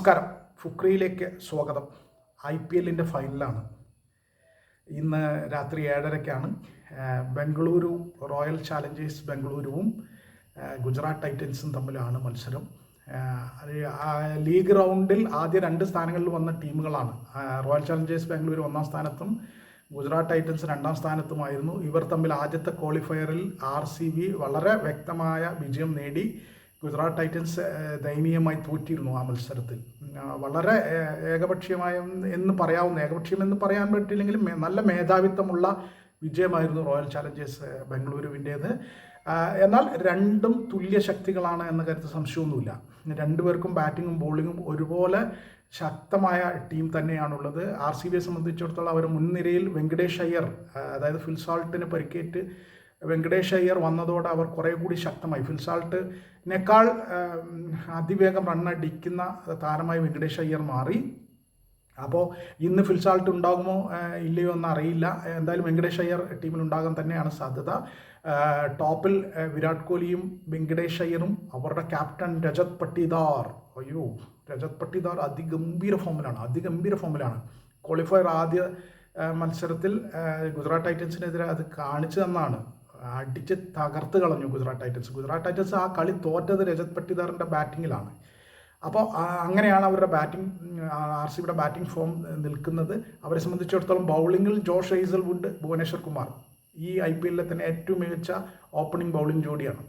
നമസ്കാരം. ഫുക്രിയിലേക്ക് സ്വാഗതം. IPLൻ്റെ ഫൈനലാണ്. ഇന്ന് രാത്രി 7:30-ക്കാണ്. ബംഗളൂരു റോയൽ ചാലഞ്ചേഴ്സ് ബംഗളൂരുവും ഗുജറാത്ത് ടൈറ്റൻസും തമ്മിലാണ് മത്സരം. ലീഗ് റൗണ്ടിൽ ആദ്യ 2 സ്ഥാനങ്ങളിൽ വന്ന ടീമുകളാണ്. റോയൽ ചാലഞ്ചേഴ്സ് ബംഗളൂരു 1-ാം സ്ഥാനത്തും ഗുജറാത്ത് ടൈറ്റൻസ് 2-ാം സ്ഥാനത്തുമായിരുന്നു. ഇവർ തമ്മിൽ ആദ്യത്തെ ക്വാളിഫയറിൽ RCB വളരെ വ്യക്തമായ വിജയം നേടി. ഗുജറാത്ത് ടൈറ്റൻസ് ദയനീയമായി തോറ്റിരുന്നു ആ മത്സരത്തിൽ. വളരെ ഏകപക്ഷീയമായ എന്ന് പറയാൻ പറ്റില്ലെങ്കിലും നല്ല മേധാവിത്വമുള്ള വിജയമായിരുന്നു റോയൽ ചാലഞ്ചേഴ്സ് ബംഗളൂരുവിൻ്റേത്. എന്നാൽ രണ്ടും തുല്യ ശക്തികളാണ് എന്ന കാര്യത്തിൽ സംശയമൊന്നുമില്ല. രണ്ടുപേർക്കും ബാറ്റിങ്ങും ബോളിങ്ങും ഒരുപോലെ ശക്തമായ ടീം തന്നെയാണുള്ളത്. RCBയെ സംബന്ധിച്ചിടത്തോളം അവർ മുൻനിരയിൽ വെങ്കടേഷ് അയ്യർ, അതായത് ഫിൽസാൾട്ടിന് പരിക്കേറ്റ് വെങ്കടേഷ് അയ്യർ വന്നതോടെ അവർ കുറേ കൂടി ശക്തമായി. ഫിൽസാൾട്ടിനേക്കാൾ അതിവേഗം റണ്ണടിക്കുന്ന താരമായി വെങ്കടേഷ് അയ്യർ മാറി. അപ്പോൾ ഇന്ന് ഫിൽസാൾട്ട് ഉണ്ടാകുമോ ഇല്ലയോ എന്ന് അറിയില്ല. എന്തായാലും വെങ്കടേഷ് അയ്യർ ടീമിലുണ്ടാകാൻ തന്നെയാണ് സാധ്യത. ടോപ്പിൽ വിരാട് കോഹ്ലിയും വെങ്കടേഷ് അയ്യറും അവരുടെ ക്യാപ്റ്റൻ രജത് പട്ടിദാർ. രജത് പട്ടിദാർ അതിഗംഭീര ഫോമിലാണ്. ക്വാളിഫയർ ആദ്യ മത്സരത്തിൽ ഗുജറാത്ത് ടൈറ്റൻസിനെതിരെ അത് കാണിച്ചു തന്നാണ്. അടിച്ച് തകർത്ത് കളഞ്ഞു ഗുജറാത്ത് ടൈറ്റൻസ് ആ കളി തോറ്റത് രജത് പട്ടിദാറിൻ്റെ ബാറ്റിങ്ങിലാണ്. അപ്പോൾ അങ്ങനെയാണ് അവരുടെ RCBയുടെ ബാറ്റിംഗ് ഫോം നിൽക്കുന്നത്. അവരെ സംബന്ധിച്ചിടത്തോളം ബൗളിങ്ങിൽ ജോഷ് ഹേസൽവുഡ്, ഭുവനേശ്വർ കുമാർ ഈ IPLലെ തന്നെ ഏറ്റവും മികച്ച ഓപ്പണിംഗ് ബൗളിംഗ് ജോഡിയാണ്,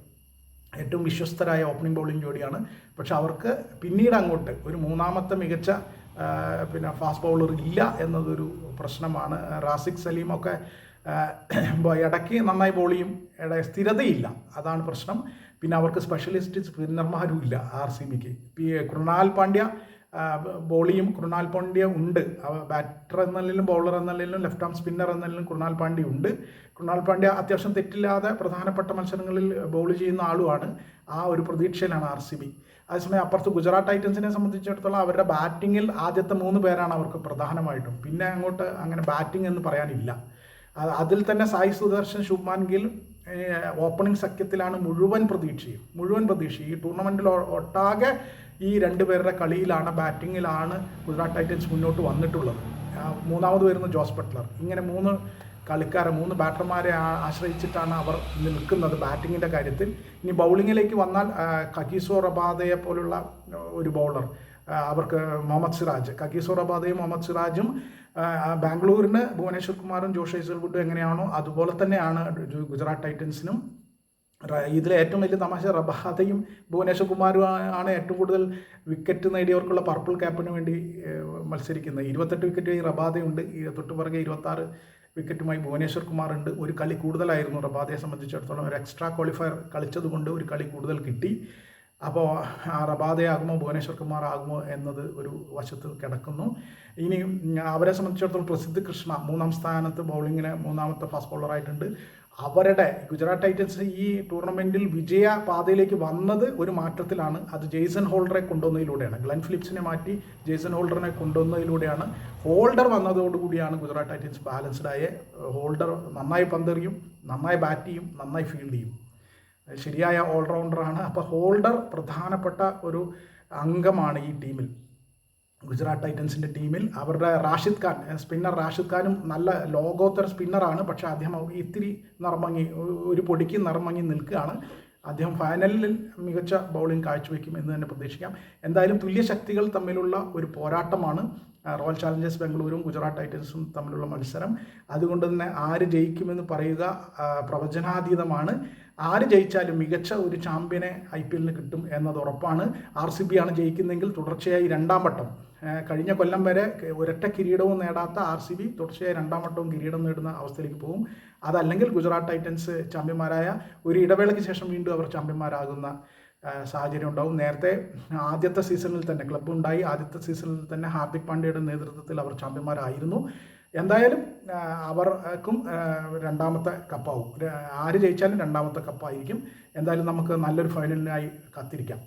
ഏറ്റവും വിശ്വസ്തരായ ഓപ്പണിംഗ് ബൗളിംഗ് ജോഡിയാണ്. പക്ഷെ അവർക്ക് പിന്നീട് അങ്ങോട്ട് ഒരു മൂന്നാമത്തെ മികച്ച ഫാസ്റ്റ് ബൗളർ ഇല്ല എന്നതൊരു പ്രശ്നമാണ്. റാസിഖ് സലീമൊക്കെ ഇടയ്ക്ക് നന്നായി ബോൾ ചെയ്യും, സ്ഥിരതയില്ല, അതാണ് പ്രശ്നം. പിന്നെ അവർക്ക് സ്പെഷ്യലിസ്റ്റ് സ്പിന്നർമാരും ഇല്ല RCBക്ക്. കൃണാൽ പാണ്ഡ്യ ബോൾ ചെയ്യും, കൃണാൽ പാണ്ഡ്യ ഉണ്ട്. ബാറ്റർ എന്നല്ലും ബൗളർ എന്നല്ലും ലെഫ്റ്റ് ആം സ്പിന്നർ എന്നല്ലും കൃണാൽ പാണ്ഡ്യ ഉണ്ട്. കൃണാൽ പാണ്ഡ്യ അത്യാവശ്യം തെറ്റില്ലാതെ പ്രധാനപ്പെട്ട മത്സരങ്ങളിൽ ബോൾ ചെയ്യുന്ന ആളുമാണ്. ആ ഒരു പ്രതീക്ഷയിലാണ് RCB. അതേസമയം അപ്പുറത്ത് ഗുജറാത്ത് ടൈറ്റൻസിനെ സംബന്ധിച്ചിടത്തോളം അവരുടെ ബാറ്റിങ്ങിൽ ആദ്യത്തെ 3 പേരാണ് അവർക്ക് പ്രധാനമായിട്ടും. പിന്നെ അങ്ങോട്ട് അങ്ങനെ ബാറ്റിംഗ് എന്ന് പറയാനില്ല. അതിൽ തന്നെ സായി സുദർശൻ, ശുഭ്മാൻ ഗിൽ ഓപ്പണിംഗ് സഖ്യത്തിലാണ് മുഴുവൻ പ്രതീക്ഷയും. ഈ ടൂർണമെൻറ്റിൽ ഒട്ടാകെ ഈ 2 പേരുടെ കളിയിലാണ്, ബാറ്റിങ്ങിലാണ് ഗുജറാത്ത് ടൈറ്റൻസ് മുന്നോട്ട് വന്നിട്ടുള്ളത്. മൂന്നാമത് വരുന്ന ജോസ് ബട്ട്ലർ. ഇങ്ങനെ 3 ബാറ്റർമാരെ ആശ്രയിച്ചിട്ടാണ് അവർ നിൽക്കുന്നത് ബാറ്റിങ്ങിൻ്റെ കാര്യത്തിൽ. ഇനി ബൗളിങ്ങിലേക്ക് വന്നാൽ കഗീസോ റബാദയെ പോലുള്ള ഒരു ബൗളർ അവർക്ക്, കഗീസോ റബാദയും മുഹമ്മദ് സിറാജും ബാംഗ്ലൂരിന് ഭുവനേശ്വർ കുമാറും ജോഷ് ഹേസൽവുഡും എങ്ങനെയാണോ അതുപോലെ തന്നെയാണ് ഗുജറാത്ത് ടൈറ്റൻസിനും. ഇതിലെ ഏറ്റവും വലിയ തമാശ റബാദയും ഭുവനേശ്വർ കുമാറും ആണ് ഏറ്റവും കൂടുതൽ വിക്കറ്റ് നേടിയവർക്കുള്ള പർപ്പിൾ ക്യാപ്പിന് വേണ്ടി മത്സരിക്കുന്നത്. 28 വിക്കറ്റുമായി റബാദയുണ്ട്, തൊട്ടുപുറകെ 26 വിക്കറ്റുമായി ഭുവനേശ്വർ കുമാർ ഉണ്ട്. ഒരു കളി കൂടുതലായിരുന്നു റബാദയെ സംബന്ധിച്ചിടത്തോളം. ഒരു എക്സ്ട്രാ ക്വാളിഫയർ കളിച്ചതുകൊണ്ട് ഒരു കളി കൂടുതൽ കിട്ടി. അപ്പോൾ റബാദയാകുമോ ഭുവനേശ്വർ കുമാർ ആകുമോ എന്നത് ഒരു വശത്ത് കിടക്കുന്നു. ഇനി അവരെ സംബന്ധിച്ചിടത്തോളം പ്രസിദ്ധ് കൃഷ്ണ 3-ാം സ്ഥാനത്ത് ബൗളിങ്ങിന് 3ാമത്തെ ഫാസ്റ്റ് ബൗളറായിട്ടുണ്ട്. അവരുടെ ഗുജറാത്ത് ടൈറ്റൻസ് ഈ ടൂർണമെൻറ്റിൽ വിജയ പാതയിലേക്ക് വന്നത് ഒരു മാറ്റത്തിലാണ്. അത് ജെയ്സൺ ഹോൾഡറെ കൊണ്ടുവന്നതിലൂടെയാണ്. ഗ്ലെൻ ഫിലിപ്സിനെ മാറ്റി ജെയ്സൺ ഹോൾഡറിനെ കൊണ്ടുവന്നതിലൂടെയാണ്. ഹോൾഡർ വന്നതോടുകൂടിയാണ് ഗുജറാത്ത് ടൈറ്റൻസ് ബാലൻസ്ഡായ. ഹോൾഡർ നന്നായി പന്തെറിയും, നന്നായി ബാറ്റ് ചെയ്യും, നന്നായി ഫീൽഡ് ചെയ്യും, ശരിയായ ഓൾറൗണ്ടറാണ്. അപ്പോൾ ഹോൾഡർ പ്രധാനപ്പെട്ട ഒരു അംഗമാണ് ഈ ടീമിൽ, ഗുജറാത്ത് ടൈറ്റൻസിൻ്റെ ടീമിൽ. അവരുടെ സ്പിന്നർ റാഷിദ് ഖാനും നല്ല ലോകോത്തര സ്പിന്നറാണ്. പക്ഷേ അദ്ദേഹം ഇത്തിരി ഒരു പൊടിക്ക് നിറമങ്ങി നിൽക്കുകയാണ്. അദ്ദേഹം ഫൈനലിൽ മികച്ച ബൗളിംഗ് കാഴ്ചവെക്കും എന്ന് തന്നെ പ്രതീക്ഷിക്കാം. എന്തായാലും തുല്യ ശക്തികൾ തമ്മിലുള്ള ഒരു പോരാട്ടമാണ് റോയൽ ചാലഞ്ചേഴ്സ് ബംഗളൂരും ഗുജറാത്ത് ടൈറ്റൻസും തമ്മിലുള്ള മത്സരം. അതുകൊണ്ട് തന്നെ ആര് ജയിക്കുമെന്ന് പറയുക പ്രവചനാതീതമാണ്. ആര് ജയിച്ചാലും മികച്ച ഒരു ചാമ്പ്യനെ IPLന് കിട്ടും എന്നത് ഉറപ്പാണ്. RCB ആണ് ജയിക്കുന്നതെങ്കിൽ തുടർച്ചയായി 2ാം വട്ടം, കഴിഞ്ഞ കൊല്ലം വരെ ഒരൊറ്റ കിരീടവും നേടാത്ത RCB തുടർച്ചയായി 2ാം വട്ടവും കിരീടം നേടുന്ന അവസ്ഥയിലേക്ക് പോകും. അതല്ലെങ്കിൽ ഗുജറാത്ത് ടൈറ്റൻസ് ചാമ്പ്യന്മാരായ ഒരു ഇടവേളയ്ക്ക് ശേഷം വീണ്ടും അവർ ചാമ്പ്യന്മാരാകുന്ന സാഹചര്യം ഉണ്ടാവും. നേരത്തെ ആദ്യത്തെ സീസണിൽ തന്നെ ക്ലബ്ബ് ഉണ്ടായി. ആദ്യത്തെ സീസണിൽ തന്നെ ഹാർദിക് പാണ്ഡ്യയുടെ നേതൃത്വത്തിൽ അവർ ചാമ്പ്യന്മാരായിരുന്നു. എന്തായാലും അവർക്കും 2ാമത്തെ കപ്പാവും. ആര് ജയിച്ചാലും 2ാമത്തെ കപ്പായിരിക്കും. എന്തായാലും നമുക്ക് നല്ലൊരു ഫൈനലിനായി കാത്തിരിക്കാം.